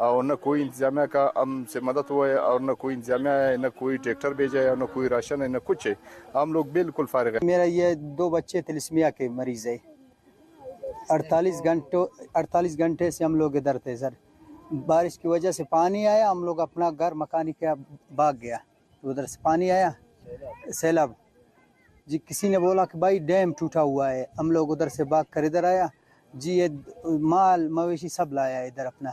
اور نہ کوئی انتظامیہ کا ہم سے مدد ہوا ہے اور نہ کوئی انتظامیہ ہے، نہ کوئی ٹریکٹر بھیجا ہے اور نہ کوئی راشن ہے، نہ کچھ ہے. ہم لوگ بالکل فارغ ہیں. میرا یہ 2 بچے تلسمیا کے مریض ہے. 48 گھنٹے سے ہم لوگ ادھر تھے سر. بارش کی وجہ سے پانی آیا، ہم لوگ اپنا گھر مکانی کیا بھاگ گیا. ادھر سے پانی آیا سیلاب جی، کسی نے بولا کہ بھائی ڈیم ٹوٹا ہوا ہے. ہم لوگ ادھر سے بھاگ کر ادھر آیا جی. یہ مال مویشی سب لایا ادھر اپنا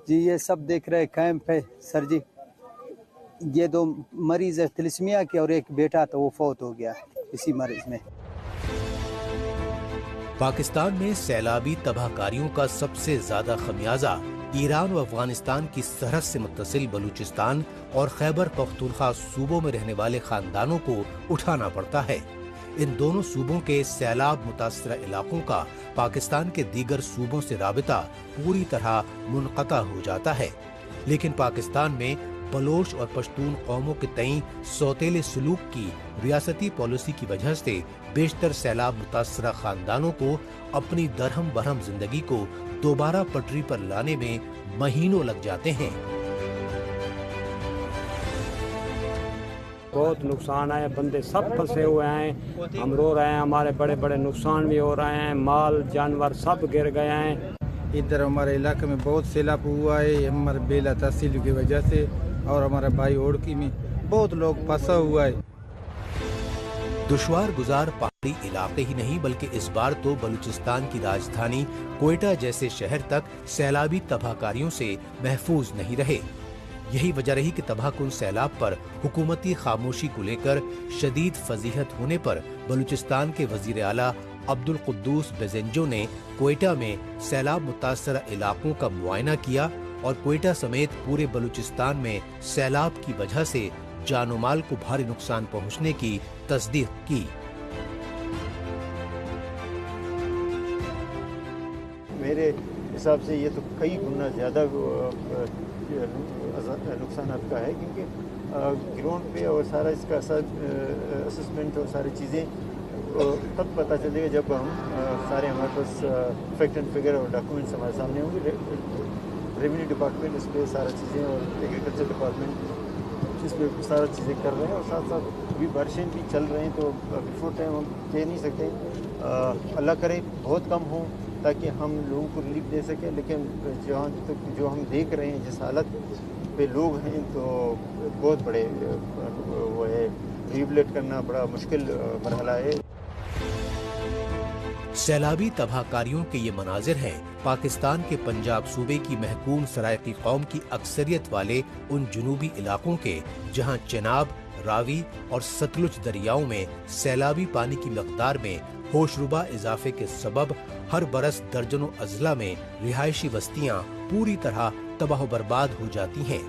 جی. یہ سب دیکھ رہے کیمپ پہ سر جی. یہ 2 مریض ہے تلسمیا کے اور ایک بیٹا تو وہ فوت ہو گیا اسی مرض میں. پاکستان میں سیلابی تباہ کاریوں کا سب سے زیادہ خمیازہ ایران و افغانستان کی سرحد سے متصل بلوچستان اور خیبر پختونخوا صوبوں میں رہنے والے خاندانوں کو اٹھانا پڑتا ہے. ان دونوں صوبوں کے سیلاب متاثرہ علاقوں کا پاکستان کے دیگر صوبوں سے رابطہ پوری طرح منقطع ہو جاتا ہے. لیکن پاکستان میں بلوچ اور پشتون قوموں کے تئیں سوتیلے سلوک کی ریاستی پالیسی کی وجہ سے بیشتر سیلاب متاثرہ خاندانوں کو اپنی درہم برہم زندگی کو دوبارہ پٹری پر لانے میں مہینوں لگ جاتے ہیں. بہت نقصان ہے، بندے سب پھنسے ہوئے ہیں. ہم رو رہے ہیں، ہمارے بڑے بڑے نقصان بھی ہو رہے ہیں، مال جانور سب گر گئے ہیں. ادھر ہمارے علاقے میں بہت سیلاب ہوا ہے ہمارے بیلا تحصیل کی وجہ سے، اور ہمارے بھائی اوڑکی میں بہت لوگ پھنسا ہوا ہے. دشوار گزار پہاڑی علاقے ہی نہیں بلکہ اس بار تو بلوچستان کی راجدھانی کوئٹہ جیسے شہر تک سیلابی تباہ کاریوں سے محفوظ نہیں رہے. یہی وجہ رہی کہ تباہ کن سیلاب پر حکومتی خاموشی کو لے کر شدید فضیحت ہونے پر بلوچستان کے وزیر اعلیٰ عبدالقدوس بیزنجو نے کوئٹہ میں سیلاب متاثرہ علاقوں کا معائنہ کیا اور کوئٹہ سمیت پورے بلوچستان میں سیلاب کی وجہ سے جان و مال کو بھاری نقصان پہنچنے کی تصدیق کی. میرے حساب سے یہ تو کئی گنا زیادہ نقصانات کا ہے، کیونکہ گراؤنڈ پہ اور سارا اس کا اسسمنٹ اور ساری چیزیں تب پتہ چلے گا جب ہم سارے ہمارے پاس فیکٹ اینڈ فگر اور ڈاکومنٹس ہمارے سامنے ہوں گے. ریونیو ڈپارٹمنٹ اس پہ سارا چیزیں اور ایگریکلچر ڈپارٹمنٹ اس پہ سارا چیزیں کر رہے ہیں، اور ساتھ ساتھ ابھی بارشیں بھی چل رہے ہیں تو بفور ٹائم ہم کہہ نہیں سکتے. اللہ کرے بہت کم ہوں تاکہ ہم لوگوں کو ریلیف دے سکیں، لیکن جہاں تک جو ہم دیکھ رہے ہیں جس حالت پہ لوگ ہیں تو بہت بڑے وہ ہے، ریولیٹ کرنا بڑا مشکل مرحلہ ہے. سیلابی تباہ کاریوں کے یہ مناظر ہیں پاکستان کے پنجاب صوبے کی محکوم سرائیکی قوم کی اکثریت والے ان جنوبی علاقوں کے جہاں چناب، راوی اور ستلج دریاؤں میں سیلابی پانی کی مقدار میں ہوشربا اضافے کے سبب ہر برس درجنوں اضلاع میں رہائشی بستیاں پوری طرح تباہ و برباد ہو جاتی ہیں.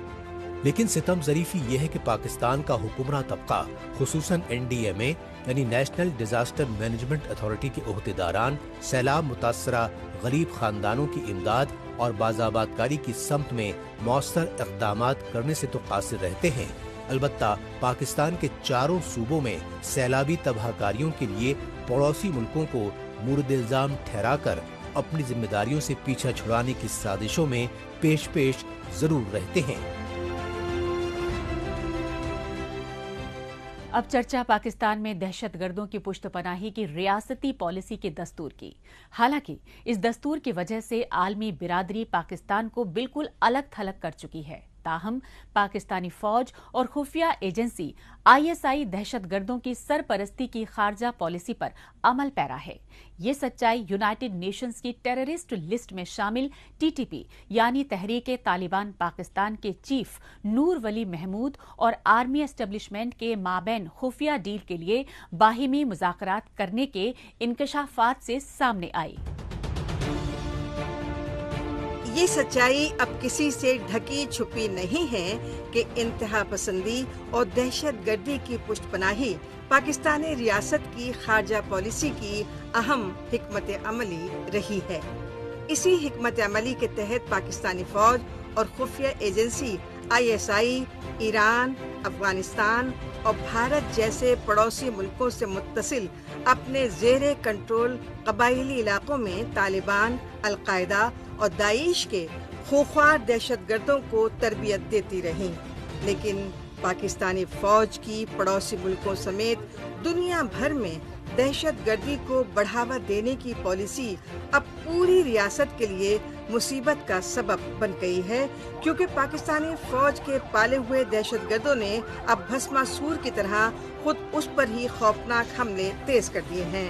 لیکن ستم ظریفی یہ ہے کہ پاکستان کا حکمراں طبقہ خصوصاً NDMA یعنی نیشنل ڈیزاسٹر مینجمنٹ اتھارٹی کے عہدیداران سیلاب متاثرہ غریب خاندانوں کی امداد اور بازآباد کاری کی سمت میں مؤثر اقدامات کرنے سے تو قاصر رہتے ہیں. البتہ پاکستان کے چاروں صوبوں میں سیلابی تباہ کاریوں کے لیے پڑوسی ملکوں کو مورد الزام ٹھہرا کر اپنی ذمہ داریوں سے پیچھا چھڑانے کی سازشوں میں پیش ضرور رہتے ہیں. اب چرچا پاکستان میں دہشت گردوں کی پشت پناہی کی ریاستی پالیسی کے دستور کی. حالانکہ اس دستور کی وجہ سے عالمی برادری پاکستان کو بالکل الگ تھلگ کر چکی ہے، تاہم پاکستانی فوج اور خفیہ ایجنسی ISI دہشت گردوں کی سرپرستی کی خارجہ پالیسی پر عمل پیرا ہے. یہ سچائی یونائیٹڈ نیشنز کی ٹیررسٹ لسٹ میں شامل TTP یعنی تحریک طالبان پاکستان کے چیف نور ولی محمود اور آرمی اسٹیبلشمنٹ کے مابین خفیہ ڈیل کے لیے باہمی مذاکرات کرنے کے انکشافات سے سامنے آئی. یہ سچائی اب کسی سے ڈھکی چھپی نہیں ہے کہ انتہا پسندی اور دہشت گردی کی پشت پناہی پاکستانی ریاست کی خارجہ پالیسی کی اہم حکمت عملی رہی ہے. اسی حکمت عملی کے تحت پاکستانی فوج اور خفیہ ایجنسی ISI ایران، افغانستان اور بھارت جیسے پڑوسی ملکوں سے متصل اپنے زیر کنٹرول قبائلی علاقوں میں طالبان، القاعدہ اور داعش کے خوخوار دہشت گردوں کو تربیت دیتی رہیں، لیکن پاکستانی فوج کی پڑوسی ملکوں سمیت دنیا بھر میں دہشت گردی کو بڑھاوا دینے کی پالیسی اب پوری ریاست کے لیے مصیبت کا سبب بن گئی ہے، کیونکہ پاکستانی فوج کے پالے ہوئے دہشت گردوں نے اب بھسما سور کی طرح خود اس پر ہی خوفناک حملے تیز کر دیے ہیں۔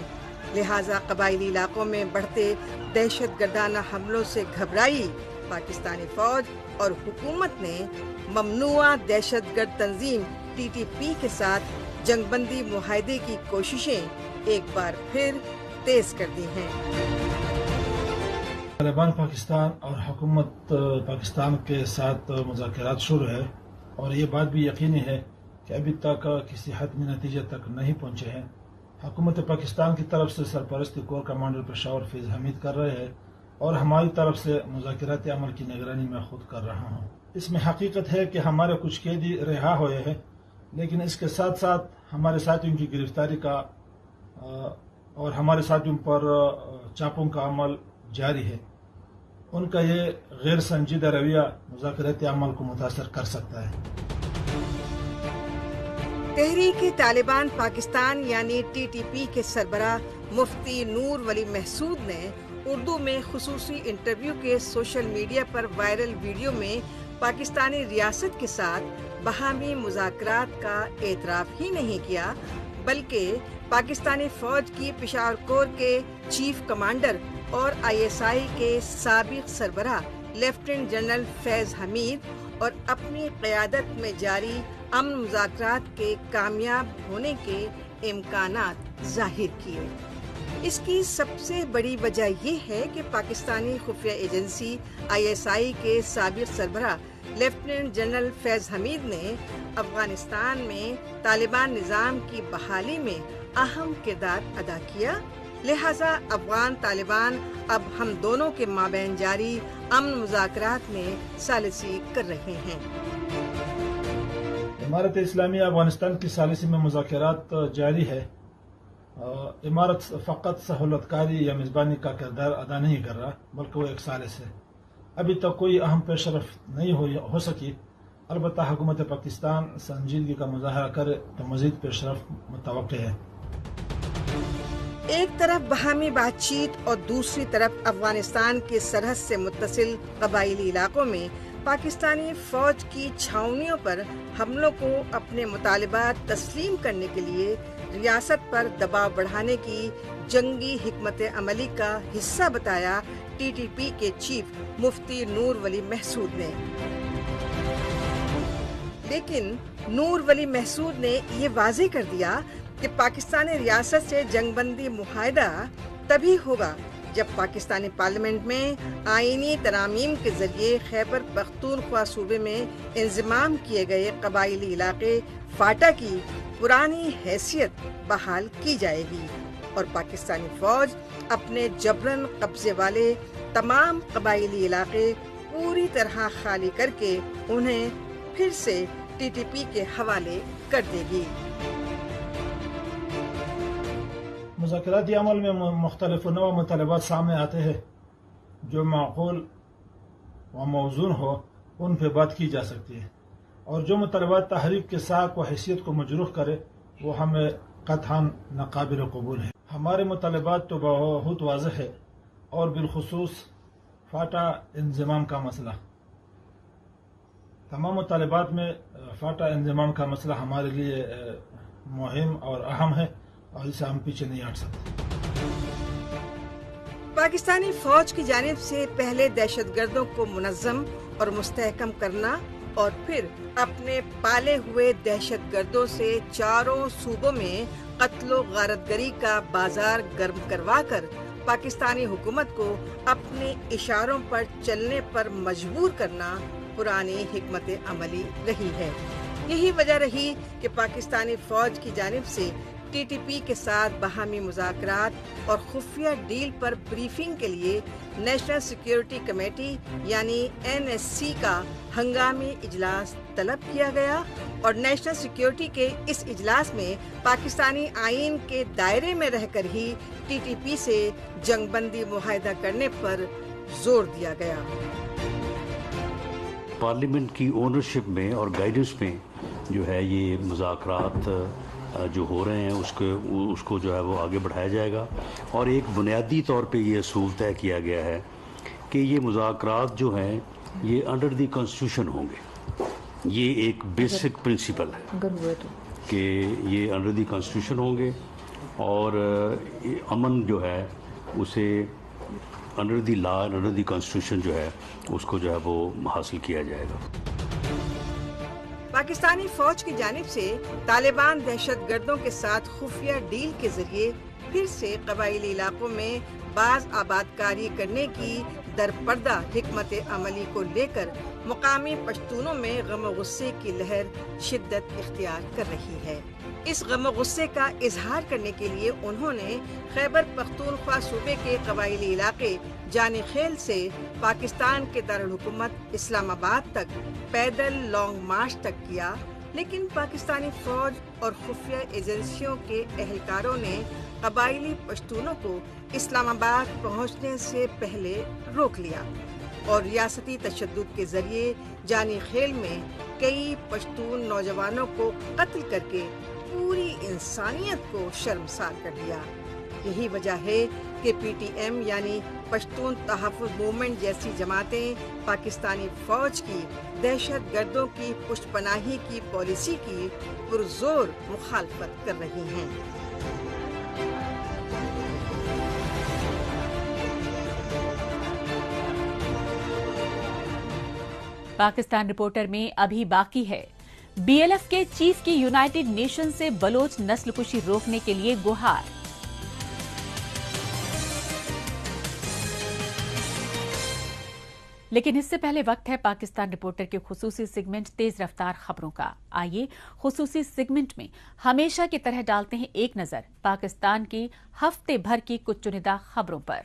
لہٰذا قبائلی علاقوں میں بڑھتے دہشت گردانہ حملوں سے گھبرائی پاکستانی فوج اور حکومت نے ممنوع دہشت گرد تنظیم TTP کے ساتھ جنگ بندی معاہدے کی کوششیں ایک بار پھر تیز کر دی ہیں۔ طالبان پاکستان اور حکومت پاکستان کے ساتھ مذاکرات شروع ہے، اور یہ بات بھی یقینی ہے کہ ابھی تک کسی حتمی نتیجے تک نہیں پہنچے ہیں۔ حکومت پاکستان کی طرف سے سرپرستی کور کمانڈر پشاور فیض حمید کر رہے ہیں، اور ہماری طرف سے مذاکراتی عمل کی نگرانی میں خود کر رہا ہوں۔ اس میں حقیقت ہے کہ ہمارے کچھ قیدی رہا ہوئے ہیں، لیکن اس کے ساتھ ساتھ ہمارے ساتھیوں کی گرفتاری کا اور ہمارے ساتھیوں پر چاپوں کا عمل جاری ہے۔ ان کا یہ غیر سنجیدہ رویہ مذاکراتی عمل کو متاثر کر سکتا ہے۔ تحریک طالبان پاکستان یعنی TTP کے سربراہ مفتی نور ولی محسود نے اردو میں خصوصی انٹرویو کے سوشل میڈیا پر وائرل ویڈیو میں پاکستانی ریاست کے ساتھ باہمی مذاکرات کا اعتراف ہی نہیں کیا، بلکہ پاکستانی فوج کی پشاور کور کے چیف کمانڈر اور ISI کے سابق سربراہ لیفٹیننٹ جنرل فیض حمید اور اپنی قیادت میں جاری امن مذاکرات کے کامیاب ہونے کے امکانات ظاہر کیے۔ اس کی سب سے بڑی وجہ یہ ہے کہ پاکستانی خفیہ ایجنسی ISI کے سابق سربراہ لیفٹیننٹ جنرل فیض حمید نے افغانستان میں طالبان نظام کی بحالی میں اہم کردار ادا کیا، لہذا افغان طالبان اب ہم دونوں کے مابین جاری امن مذاکرات میں ثالثی کر رہے ہیں۔ امارت اسلامیہ افغانستان کی ثالثی میں مذاکرات جاری ہے۔ امارت فقط سہولت کاری یا میزبانی کا کردار ادا نہیں کر رہا، بلکہ وہ ایک ثالث ہے۔ ابھی تک کوئی اہم پیش رفت نہیں ہو سکی، البتہ حکومت پاکستان سنجیدگی کا مظاہرہ کرے تو مزید پیش رفت متوقع ہے۔ ایک طرف باہمی بات چیت اور دوسری طرف افغانستان کے سرحد سے متصل قبائلی علاقوں میں پاکستانی فوج کی چھاؤنیوں پر حملوں کو اپنے مطالبات تسلیم کرنے کے لیے ریاست پر دباؤ بڑھانے کی جنگی حکمت عملی کا حصہ بتایا TTP کے چیف مفتی نور ولی محسود نے۔ لیکن نور ولی محسود نے یہ واضح کر دیا کہ پاکستانی ریاست سے جنگ بندی معاہدہ تبھی ہوگا جب پاکستانی پارلیمنٹ میں آئینی ترامیم کے ذریعے خیبر پختونخوا صوبے میں انضمام کیے گئے قبائلی علاقے فاٹا کی پرانی حیثیت بحال کی جائے گی اور پاکستانی فوج اپنے جبرن قبضے والے تمام قبائلی علاقے پوری طرح خالی کر کے انہیں پھر سے TTP کے حوالے کر دے گی۔ مذاکراتی عمل میں مختلف نوع مطالبات سامنے آتے ہیں، جو معقول و موزون ہو ان پہ بات کی جا سکتی ہے، اور جو مطالبات تحریک کے ساکھ و حیثیت کو مجروح کرے وہ ہمیں قطعاً ناقابل قبول ہے۔ ہمارے مطالبات تو بہت واضح ہے، اور بالخصوص فاٹا انضمام کا مسئلہ۔ تمام مطالبات میں فاٹا انضمام کا مسئلہ ہمارے لیے مہم اور اہم ہے، اور اسے ہم پیچھے نہیں ہٹ سکتے۔ پاکستانی فوج کی جانب سے پہلے دہشت گردوں کو منظم اور مستحکم کرنا اور پھر اپنے پالے ہوئے دہشت گردوں سے چاروں صوبوں میں قتل و غارت گری کا بازار گرم کروا کر پاکستانی حکومت کو اپنے اشاروں پر چلنے پر مجبور کرنا پرانی حکمت عملی رہی ہے۔ یہی وجہ رہی کہ پاکستانی فوج کی جانب سے TTP کے ساتھ باہمی مذاکرات اور خفیہ ڈیل پر بریفنگ کے لیے نیشنل سیکیورٹی کمیٹی یعنی NSC کا ہنگامی اجلاس طلب کیا گیا، اور نیشنل سیکیورٹی کے اس اجلاس میں پاکستانی آئین کے دائرے میں رہ کر ہی TTP سے جنگ بندی معاہدہ کرنے پر زور دیا گیا۔ پارلیمنٹ کی اونرشپ میں اور گائیڈنس میں جو ہے یہ مذاکرات جو ہو رہے ہیں اس کو جو ہے وہ آگے بڑھایا جائے گا، اور ایک بنیادی طور پہ یہ اصول طے کیا گیا ہے کہ یہ مذاکرات جو ہیں یہ انڈر دی کانسٹیٹیوشن ہوں گے. یہ ایک بیسک پرنسپل ہے کہ یہ انڈر دی کانسٹیٹیوشن ہوں گے، اور امن جو ہے اسے under the law under the constitution جو ہے اس کو جو ہے وہ حاصل کیا جائے گا. پاکستانی فوج کی جانب سے طالبان دہشت گردوں کے ساتھ خفیہ ڈیل کے ذریعے پھر سے قبائلی علاقوں میں باز آباد کاری کرنے کی درپردہ حکمت عملی کو لے کر مقامی پشتونوں میں غم و غصے کی لہر شدت اختیار کر رہی ہے. اس غم و غصے کا اظہار کرنے کے لیے انہوں نے خیبر پختونخوا صوبے کے قبائلی علاقے جانی خیل سے پاکستان کے دارالحکومت اسلام آباد تک پیدل لانگ مارچ تک کیا، لیکن پاکستانی فوج اور خفیہ ایجنسیوں کے اہلکاروں نے قبائلی پشتونوں کو اسلام آباد پہنچنے سے پہلے روک لیا اور ریاستی تشدد کے ذریعے جانی خیل میں کئی پشتون نوجوانوں کو قتل کر کے پوری انسانیت کو شرمسار کر دیا. یہی وجہ ہے کہ پی ٹی ایم یعنی پشتون تحفظ موومنٹ جیسی جماعتیں پاکستانی فوج کی دہشت گردوں کی پشت پناہی کی پالیسی کی پرزور مخالفت کر رہی ہیں. پاکستان رپورٹر میں ابھی باقی ہے بی ایل ایف کے چیف کی یونائیٹڈ نیشن سے بلوچ نسل کشی روکنے کے لیے گہار. لیکن اس سے پہلے وقت ہے پاکستان رپورٹر کے خصوصی سیگمنٹ تیز رفتار خبروں کا. آئیے خصوصی سیگمنٹ میں ہمیشہ کی طرح ڈالتے ہیں ایک نظر پاکستان کی ہفتے بھر کی کچھ چنندہ خبروں پر.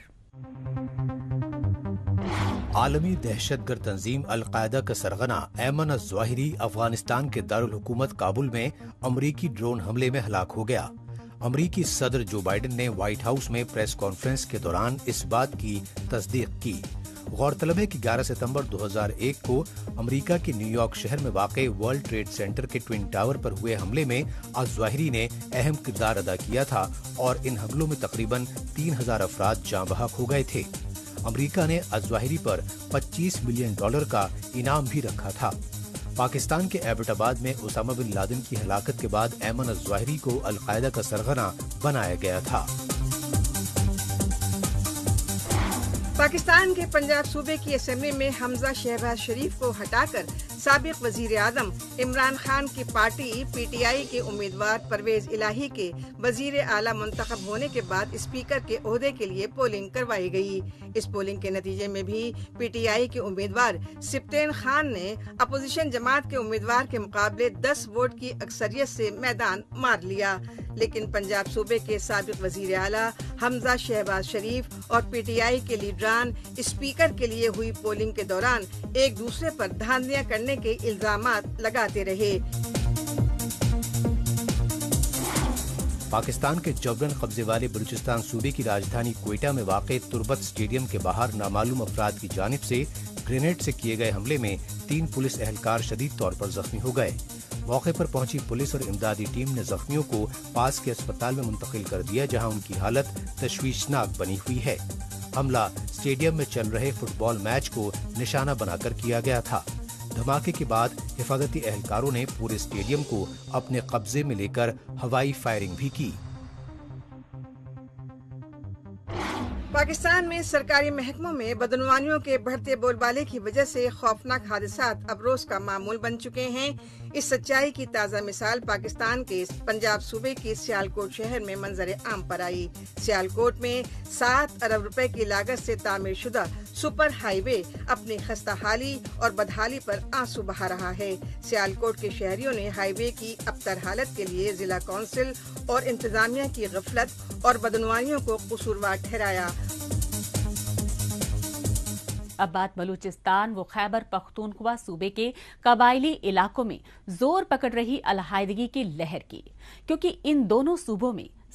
عالمی دہشت گرد تنظیم القاعدہ کا سرغنہ ایمن الظواہری افغانستان کے دارالحکومت کابل میں امریکی ڈرون حملے میں ہلاک ہو گیا. امریکی صدر جو بائیڈن نے وائٹ ہاؤس میں پریس کانفرنس کے دوران اس بات کی تصدیق کی. غورطلب ہے کہ 11 ستمبر 2001 کو امریکہ کے نیو یارک شہر میں واقع ورلڈ ٹریڈ سینٹر کے ٹوئن ٹاور پر ہوئے حملے میں الظواہری نے اہم کردار ادا کیا تھا اور ان حملوں میں تقریباً 3000 افراد جاں بحق ہو گئے تھے. امریکہ نے الظواہری پر $25 ملین کا انعام بھی رکھا تھا. پاکستان کے ایبٹ آباد میں اسامہ بن لادن کی ہلاکت کے بعد ایمن الظواہری کو القاعدہ کا سرغنہ بنایا گیا تھا. پاکستان کے پنجاب صوبے کی اسمبلی میں حمزہ شہباز شریف کو ہٹا کر سابق وزیر اعظم عمران خان کی پارٹی پی ٹی آئی کے امیدوار پرویز الہی کے وزیر اعلیٰ منتخب ہونے کے بعد اسپیکر کے عہدے کے لیے پولنگ کروائی گئی. اس پولنگ کے نتیجے میں بھی پی ٹی آئی کے امیدوار سبطین خان نے اپوزیشن جماعت کے امیدوار کے مقابلے 10 ووٹ کی اکثریت سے میدان مار لیا. لیکن پنجاب صوبے کے سابق وزیر اعلیٰ حمزہ شہباز شریف اور پی ٹی آئی کے لیڈران اسپیکر کے لیے ہوئی پولنگ کے دوران ایک دوسرے پر دھاندلیاں کرنے کے الزامات لگاتے رہے. پاکستان کے جبرن قبضے والے بلوچستان صوبے کی راجدھانی کوئٹہ میں واقع تربت اسٹیڈیم کے باہر نامعلوم افراد کی جانب سے گرینیڈ سے کیے گئے حملے میں 3 پولیس اہلکار شدید طور پر زخمی ہو گئے. موقع پر پہنچی پولیس اور امدادی ٹیم نے زخمیوں کو پاس کے اسپتال میں منتقل کر دیا جہاں ان کی حالت تشویشناک بنی ہوئی ہے. حملہ اسٹیڈیم میں چل رہے فٹ بال میچ کو نشانہ بنا کر کیا گیا تھا. دھماکے کے بعد حفاظتی اہلکاروں نے پورے اسٹیڈیم کو اپنے قبضے میں لے کر ہوائی فائرنگ بھی کی. پاکستان میں سرکاری محکموں میں بدعنوانیوں کے بڑھتے بول بالے کی وجہ سے خوفناک حادثات اب روز کا معمول بن چکے ہیں. اس سچائی کی تازہ مثال پاکستان کے پنجاب صوبے کے سیالکوٹ شہر میں منظر عام پر آئی. سیالکوٹ میں 7 ارب روپے کی لاگت سے تعمیر شدہ سپر ہائی وے اپنی خستہ حالی اور بدحالی پر آنسو بہا رہا ہے. سیالکوٹ کے شہریوں نے ہائی وے کی ابتر حالت کے لیے ضلع کونسل اور انتظامیہ کی غفلت اور بدعنوانیوں کو قصوروار ٹھہرایا. اب بات بلوچستان و خیبر پختونخوا صوبے کے قبائلی علاقوں میں زور پکڑ رہی علیحدگی کی لہر کی، کیونکہ ان دونوں صوبوں میں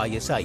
ISI